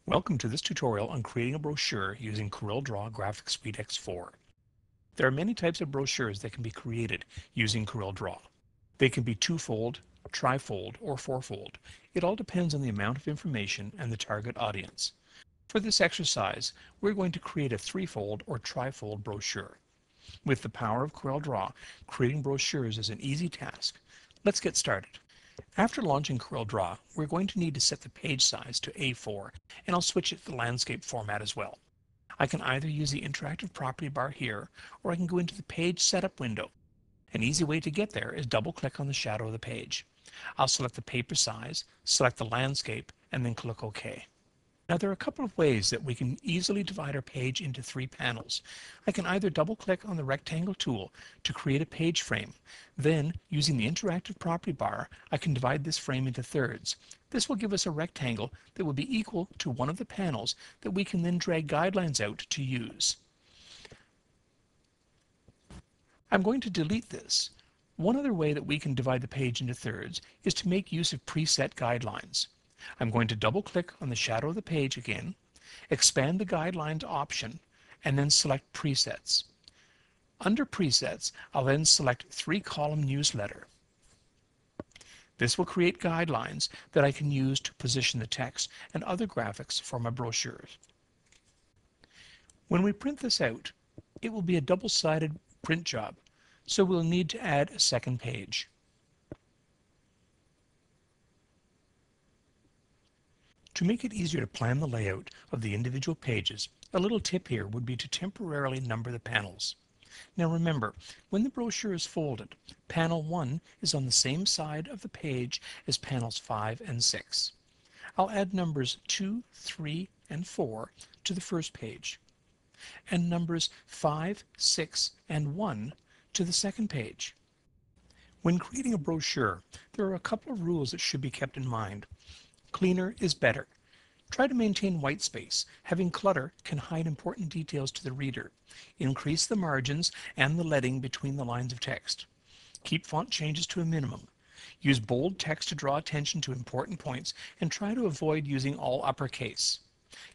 Welcome to this tutorial on creating a brochure using CorelDRAW Graphics Suite X4. There are many types of brochures that can be created using CorelDRAW. They can be two-fold, tri-fold, or four-fold. It all depends on the amount of information and the target audience. For this exercise, we're going to create a three-fold or tri-fold brochure. With the power of CorelDRAW, creating brochures is an easy task. Let's get started. After launching CorelDRAW, we're going to need to set the page size to A4, and I'll switch it to the landscape format as well. I can either use the interactive property bar here, or I can go into the page setup window. An easy way to get there is double-click on the shadow of the page. I'll select the paper size, select the landscape, and then click OK. Now there are a couple of ways that we can easily divide our page into three panels. I can either double-click on the rectangle tool to create a page frame. Then, using the interactive property bar, I can divide this frame into thirds. This will give us a rectangle that will be equal to one of the panels that we can then drag guidelines out to use. I'm going to delete this. One other way that we can divide the page into thirds is to make use of preset guidelines. I'm going to double-click on the shadow of the page again, expand the Guidelines option, and then select Presets. Under Presets, I'll then select Three-Column Newsletter. This will create guidelines that I can use to position the text and other graphics for my brochures. When we print this out, it will be a double-sided print job, so we'll need to add a second page. To make it easier to plan the layout of the individual pages, a little tip here would be to temporarily number the panels. Now remember, when the brochure is folded, panel 1 is on the same side of the page as panels 5 and 6. I'll add numbers 2, 3, and 4 to the first page, and numbers 5, 6, and 1 to the second page. When creating a brochure, there are a couple of rules that should be kept in mind. Cleaner is better. Try to maintain white space. Having clutter can hide important details to the reader. Increase the margins and the leading between the lines of text. Keep font changes to a minimum. Use bold text to draw attention to important points and try to avoid using all uppercase.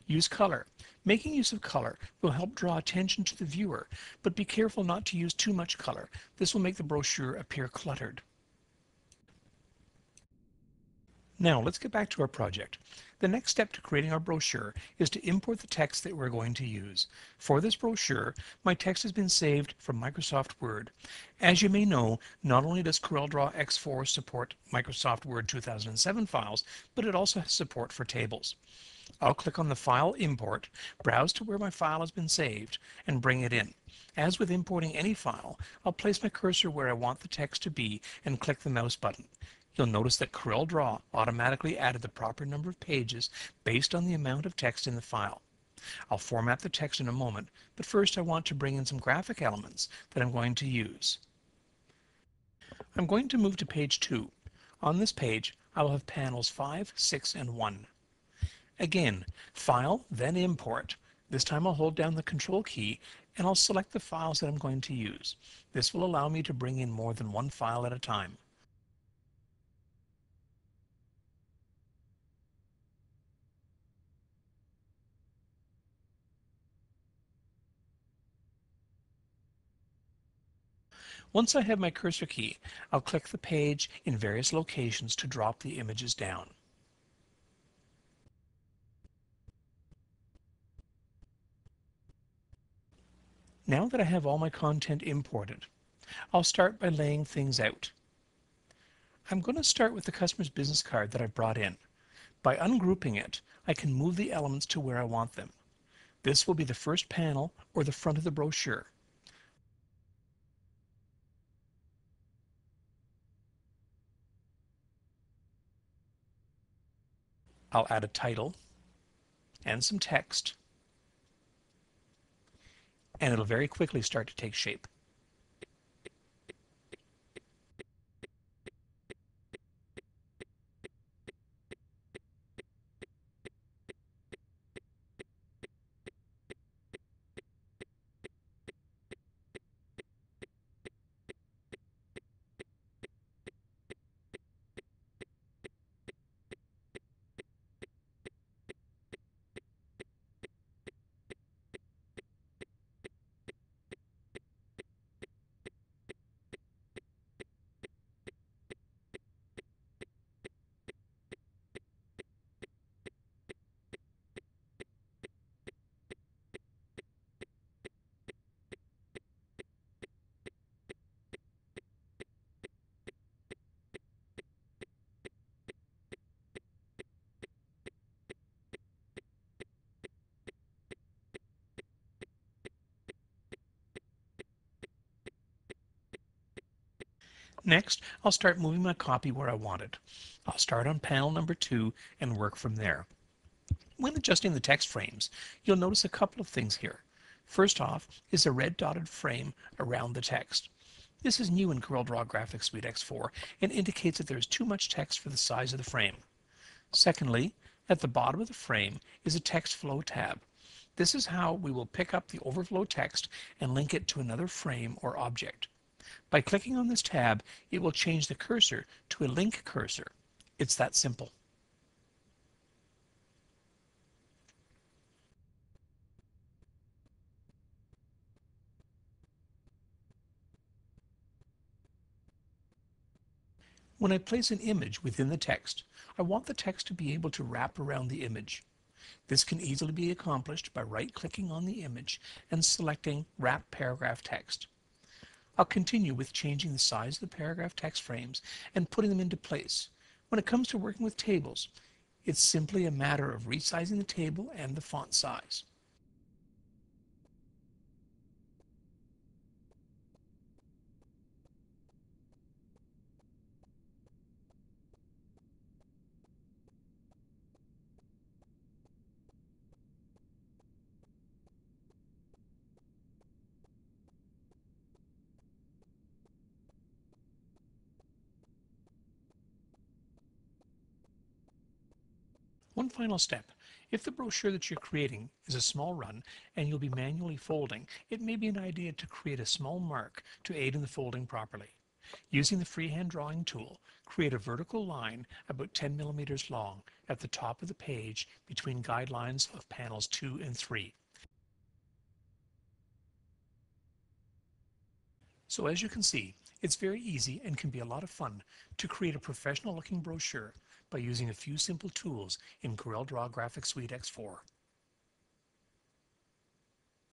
Use color. Making use of color will help draw attention to the viewer, but be careful not to use too much color. This will make the brochure appear cluttered. Now let's get back to our project. The next step to creating our brochure is to import the text that we're going to use. For this brochure, my text has been saved from Microsoft Word. As you may know, not only does CorelDRAW X4 support Microsoft Word 2007 files, but it also has support for tables. I'll click on the File Import, browse to where my file has been saved, and bring it in. As with importing any file, I'll place my cursor where I want the text to be and click the mouse button. You'll notice that CorelDRAW automatically added the proper number of pages based on the amount of text in the file. I'll format the text in a moment, but first I want to bring in some graphic elements that I'm going to use. I'm going to move to page 2. On this page, I will have panels 5, 6, and 1. Again, File, then Import. This time I'll hold down the Control key and I'll select the files that I'm going to use. This will allow me to bring in more than one file at a time. Once I have my cursor key, I'll click the page in various locations to drop the images down. Now that I have all my content imported, I'll start by laying things out. I'm going to start with the customer's business card that I brought in. By ungrouping it, I can move the elements to where I want them. This will be the first panel or the front of the brochure. I'll add a title and some text, and it'll very quickly start to take shape. Next, I'll start moving my copy where I want it. I'll start on panel number 2 and work from there. When adjusting the text frames, you'll notice a couple of things here. First off is a red dotted frame around the text. This is new in CorelDRAW Graphics Suite X4 and indicates that there is too much text for the size of the frame. Secondly, at the bottom of the frame is a text flow tab. This is how we will pick up the overflow text and link it to another frame or object. By clicking on this tab, it will change the cursor to a link cursor. It's that simple. When I place an image within the text, I want the text to be able to wrap around the image. This can easily be accomplished by right-clicking on the image and selecting Wrap Paragraph Text. I'll continue with changing the size of the paragraph text frames and putting them into place. When it comes to working with tables, it's simply a matter of resizing the table and the font size. One final step. If the brochure that you're creating is a small run and you'll be manually folding, it may be an idea to create a small mark to aid in the folding properly. Using the freehand drawing tool, create a vertical line about 10 millimeters long at the top of the page between guidelines of panels 2 and 3. So as you can see, it's very easy and can be a lot of fun to create a professional looking brochure by using a few simple tools in CorelDRAW Graphics Suite X4.